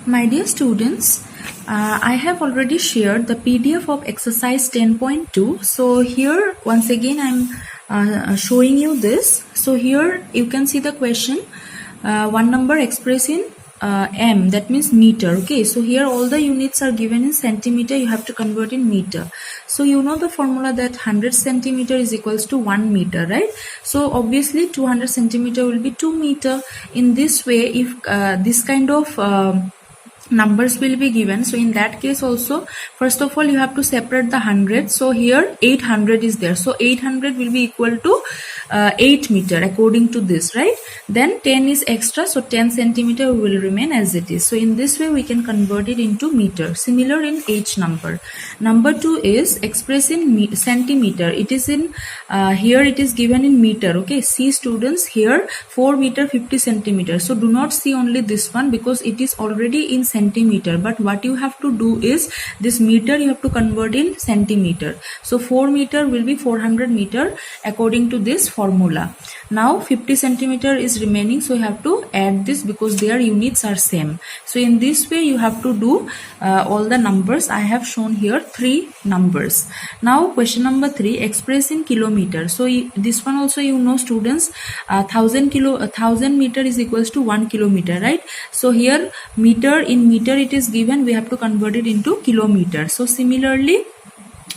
My dear students, I have already shared the PDF of exercise 10.2. So here once again I'm showing you this. So here you can see the question, one number expressed in m, that means meter. Okay, so here all the units are given in centimeter, you have to convert in meter. So you know the formula that 100 centimeter is equals to 1 meter, right? So obviously 200 centimeter will be 2 meter. In this way, if this kind of numbers will be given, so in that case also, first of all you have to separate the 100. So here 800 is there, so 800 will be equal to 8 meter according to this, right? Then 10 is extra, so 10 centimeter will remain as it is. So in this way we can convert it into meter. Similar in H number. Number 2 is expressed in centimeter. It is in here it is given in meter. Okay, see students, here 4 meter 50 centimeter. So do not see only this one because it is already in centimeter, but what you have to do is this meter you have to convert in centimeter. So 4 meter will be 400 meter according to this formula. Now 50 centimeter is remaining, so you have to add this because their units are same. So in this way you have to do all the numbers. I have shown here 3 numbers. Now question number 3, express in kilometer. So this one also you know students, 1000 meter is equals to 1 kilometer, right? So here meter, in meter it is given, we have to convert it into kilometer. So similarly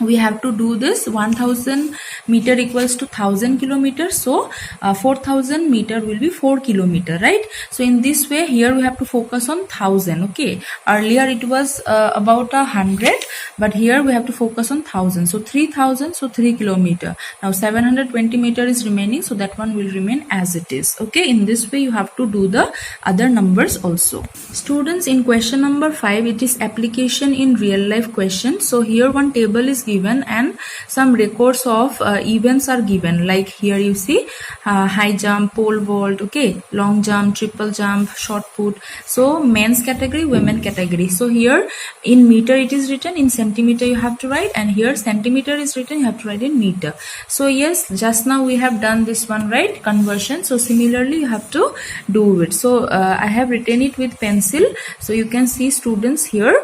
we have to do this. 1000 meter equals to 1000 kilometers, so 4000 meter will be 4 kilometer, right? So in this way here we have to focus on 1000. Okay, earlier it was about 100, but here we have to focus on 1000. So 3000, so 3 kilometer. Now 720 meter is remaining, so that one will remain as it is. Okay, in this way you have to do the other numbers also. Students, in question number 5, it is application in real life question. So here one table is given and some records of events are given, like here you see high jump, pole vault, okay, long jump, triple jump, shot put. So men's category, women category. So here in meter it is written, in centimeter you have to write, and here centimeter is written, you have to write in meter. So yes, just now we have done this one, right, conversion. So similarly you have to do it. So I have written it with pencil, so you can see students here.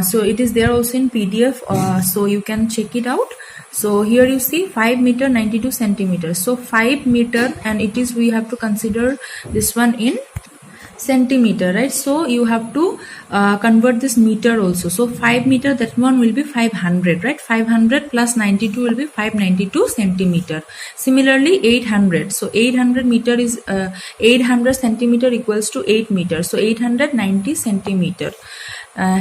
So it is there also in PDF, so you can check it out. So here you see 5 meter 92 centimeters. So 5 meter, and it is, we have to consider this one in centimeter, right? So you have to convert this meter also. So 5 meter, that one will be 500, right? 500 plus 92 will be 592 centimeter. Similarly 800, so 800 meter is 800 centimeter equals to 8 meter, so 890 centimeter.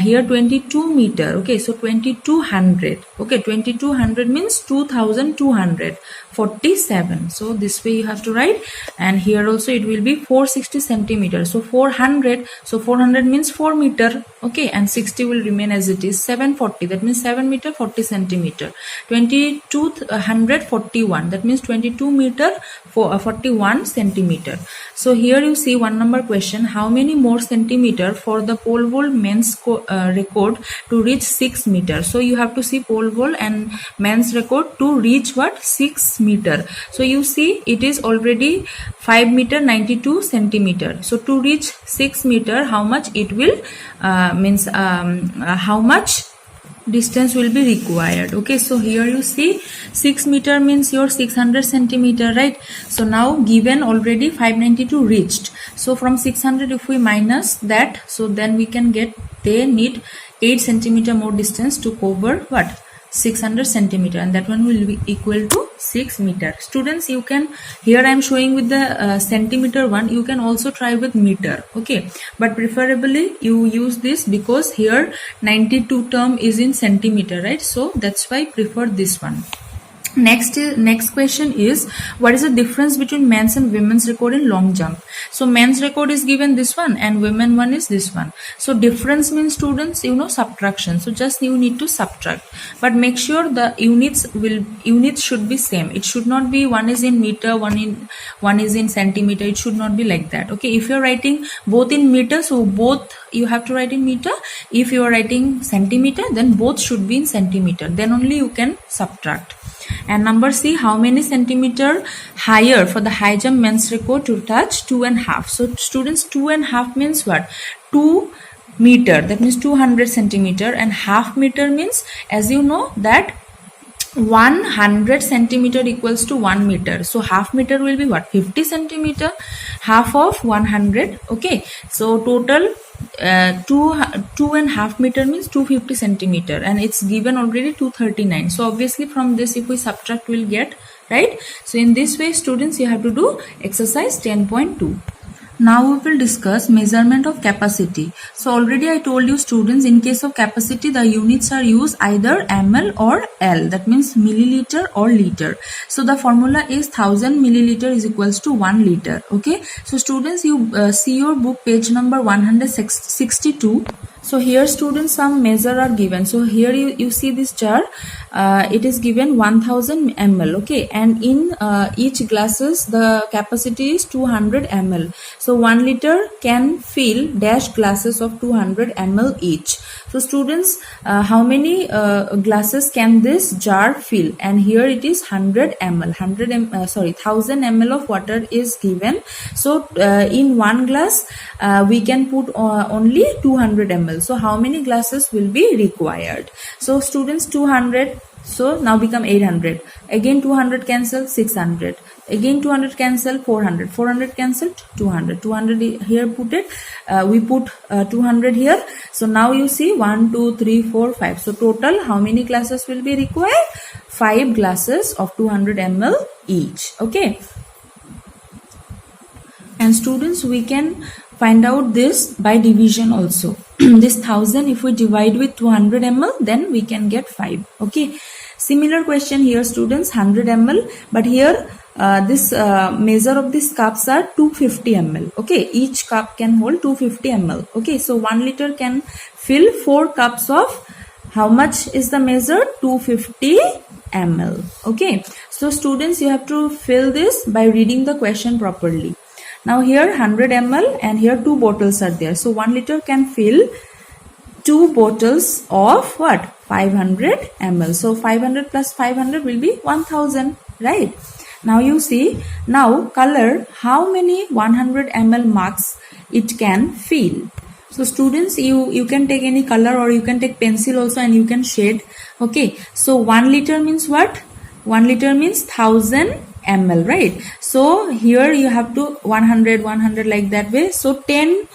Here 22 meter, okay, so 2200, okay, 2200 means 2247. So this way you have to write, and here also it will be 460 centimeters. So 400, so 400 means 4 meter, okay, and 60 will remain as it is. 740, that means 7 meter 40 centimeter. 2241, that means 22 meter 41 centimeter. So here you see one number question, how many more centimeter for the pole vault men's record to reach 6 meter. So you have to see pole vault and men's record to reach what, 6 meter. So you see it is already 5 meter 92 centimeter. So to reach 6 meter, how much it will how much distance will be required. Okay, so here you see 6 meter means your 600 centimeter, right? So now given already 592 reached, so from 600 if we minus that, so then we can get they need 8 centimeter more distance to cover what, 600 centimeter, and that one will be equal to 6 meter. Students, you can, here I am showing with the centimeter one, you can also try with meter, okay, but preferably you use this because here 92 term is in centimeter, right? So that's why I prefer this one. Next question is, what is the difference between men's and women's record in long jump? So men's record is given this one and women one is this one. So difference means students, you know, subtraction. So just you need to subtract, but make sure the units should be same. It should not be one is in meter, one is in centimeter. It should not be like that. Okay, if you're writing both in meter, so both you have to write in meter. If you are writing centimeter, then both should be in centimeter. Then only you can subtract. And number C, how many centimeter higher for the high jump men's record to touch 2.5? So students, 2.5 means what? 2 meter, that means 200 centimeter, and half meter means, as you know, that 100 centimeter equals to 1 meter. So half meter will be what? 50 centimeter, half of 100. Okay, so total 2.5 meter means 250 centimeter, and it's given already 239. So obviously from this, if we subtract, we'll get, right? So in this way, students, you have to do exercise 10.2. Now we will discuss measurement of capacity. So already I told you, students, in case of capacity, the units are used either ml or L, that means milliliter or liter. So the formula is 1000 milliliter is equals to 1 liter. Okay, so students, you see your book page number 162. So here, students, some measure are given. So here you see this jar, it is given 1000 ml. Okay, and in each glasses the capacity is 200 ml. So 1 liter can fill dash glasses of 200 ml each. So students, how many glasses can this jar fill? And here it is 100 ml. 1000 ml of water is given. So in one glass we can put only 200 ml. So how many glasses will be required? So students, 200, so now become 800. Again 200 cancel, 600. Again 200 cancel, 400. 400 cancel, 200. 200 here put it. We put 200 here. So now you see 1, 2, 3, 4, 5. So total how many glasses will be required? 5 glasses of 200 ml each. Okay. And students, we can find out this by division also. This 1000, if we divide with 200 ml, then we can get 5. Okay. Similar question here, students, 100 ml, but here this measure of these cups are 250 ml. Okay, each cup can hold 250 ml. Okay, so 1 liter can fill 4 cups of, how much is the measure? 250 ml. Okay, so students, you have to fill this by reading the question properly. Now here 100 ml and here 2 bottles are there. So 1 liter can fill 2 bottles of what? 500 ml. So 500 plus 500 will be 1000, right? Now you see, now color, how many 100 ml mugs it can fill. So students, you can take any color or you can take pencil also and you can shade. Okay, so 1 liter means what? 1 liter means 1000 ml, right? So here you have to 100 like that way. So 10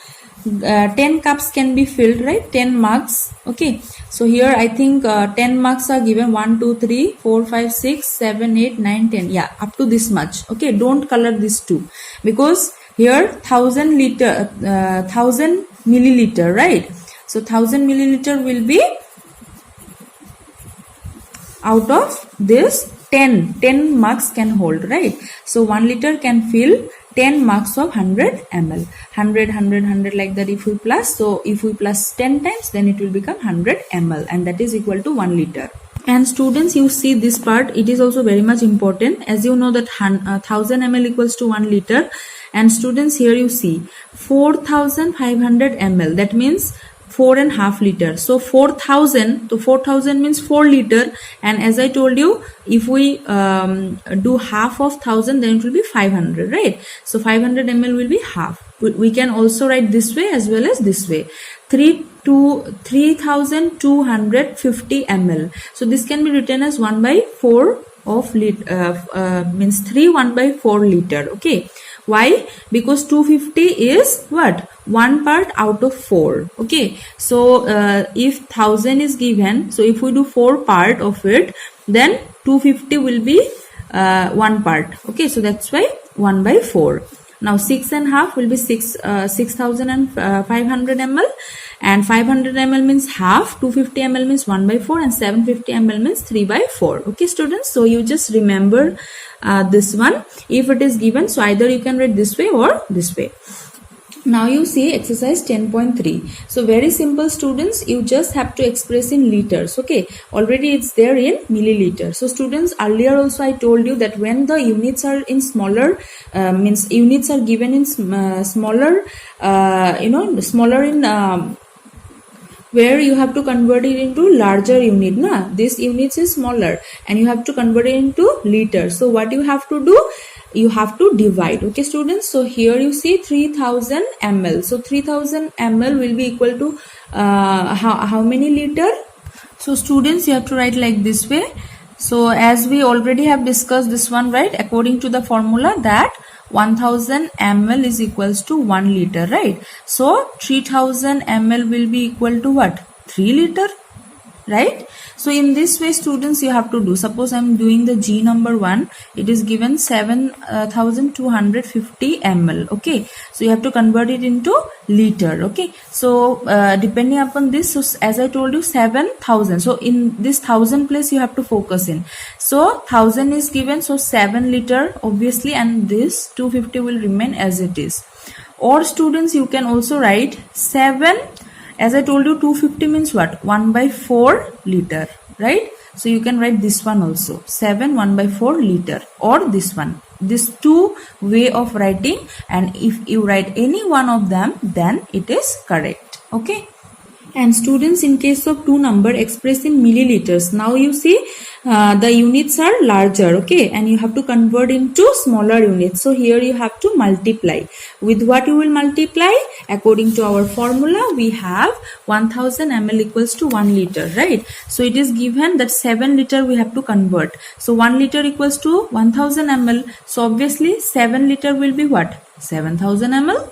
cups can be filled, right? 10 mugs. Okay, so here I think 10 mugs are given. 1, 2, 3, 4, 5, 6, 7, 8, 9, 10. Yeah, up to this much. Okay, don't color this too, because here 1000 milliliter, right? So 1000 milliliter will be out of this 10 mugs can hold, right? So 1 liter can fill 10 mugs of 100 ml. 100 like that if we plus. So if we plus 10 times, then it will become 100 ml, and that is equal to 1 liter. And students, you see this part, it is also very much important. As you know that 1000 ml equals to 1 liter. And students, here you see 4500 ml. That means 4.5 liter. So 4000, so 4000 means 4 liter, and as I told you, if we do half of 1000, then it will be 500, right? So 500 ml will be half. We can also write this way as well as this way. 3250 ml. So this can be written as 1/4 of means 3 1/4 liter. Okay. Why? Because 250 is what? 1 part out of 4. Okay. So if 1000 is given, so if we do 4 part of it, then 250 will be 1 part. Okay. So that's why 1/4. Now 6.5 will be 6500 ml, and 500 ml means half, 250 ml means 1/4, and 750 ml means 3/4. Okay, students. So you just remember this one if it is given. So either you can write this way or this way. Now you see exercise 10.3. So very simple, students. You just have to express in liters. Okay, already it's there in milliliter. So students, earlier also I told you that when the units are in smaller, means units are given in smaller, smaller in where you have to convert it into larger unit. This units is smaller and you have to convert it into liter. So what you have to do? you have to divide. Okay students, so here you see 3000 ml, so 3000 ml will be equal to how many liter? So students, you have to write like this way. So as we already have discussed this one, right, according to the formula that 1000 ml is equals to 1 liter, right? So 3000 ml will be equal to what? 3 liter, right? So in this way students, you have to do, suppose I'm doing the G number 1, it is given 7250 ml. Okay, so you have to convert it into liter. Okay, so depending upon this, so as I told you 7000, so in this 1000 place you have to focus in. So 1000 is given, so 7 liter obviously, and this 250 will remain as it is. Or students, you can also write 7, as I told you 250 means what? 1 by 4 liter, right? So you can write this one also, 7 1 by 4 liter, or this one. This two way of writing, and if you write any one of them, then it is correct. Okay. And students, in case of two number expressed in milliliters, now you see the units are larger, okay, and you have to convert into smaller units. So here you have to multiply. With what you will multiply? According to our formula, we have 1000 ml equals to 1 liter, right? So it is given that 7 liter we have to convert. So 1 liter equals to 1000 ml. So obviously 7 liter will be what? 7000 ml.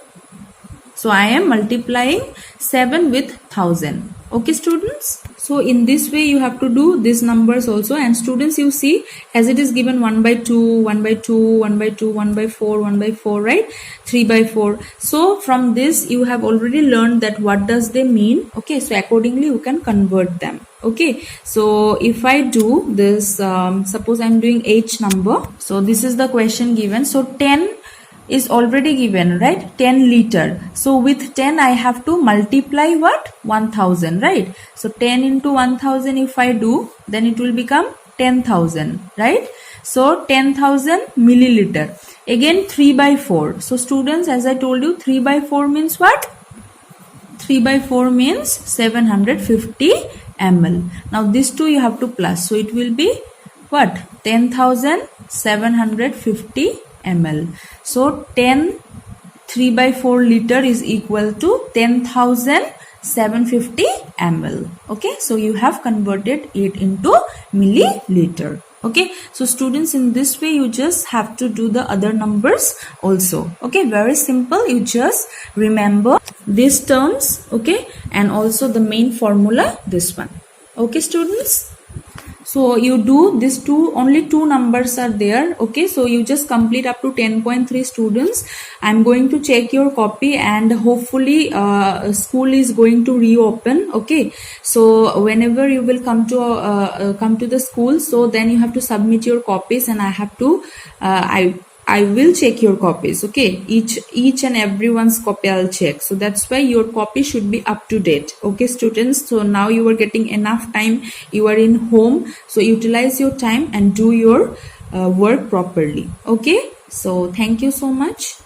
So I am multiplying 7 with 1000. Okay students. So in this way you have to do these numbers also. And students, you see, as it is given 1 by 2, 1 by 2, 1 by 2, 1 by 4, 1 by 4, right? 3 by 4. So from this you have already learned that what does they mean. Okay, so accordingly you can convert them. Okay, so if I do this, suppose I am doing H number. So this is the question given. So 10 is already given, right? 10 liter. So with 10 I have to multiply what? 1000, right? So 10 into 1000 if I do, then it will become 10,000, right? So 10,000 milliliter. Again 3 by 4. So students, as I told you, 3 by 4 means what? 3 by 4 means 750 ml. Now this two you have to plus. So it will be what? 10,750 ml. So 3 by 4 liter is equal to 10,750 ml. Okay, so you have converted it into milliliter. Okay, so students, in this way you just have to do the other numbers also. Okay, very simple. You just remember these terms, okay, and also the main formula, this one. Okay students, so you do this two, only two numbers are there. Okay, so you just complete up to 10.3 students. I'm going to check your copy, and hopefully school is going to reopen. Okay, so whenever you will come to the school, so then you have to submit your copies, and I have to I will check your copies. Okay, each and everyone's copy I'll check. So that's why your copy should be up to date. Okay students, so now you are getting enough time, you are in home, so utilize your time and do your work properly. Okay, so thank you so much.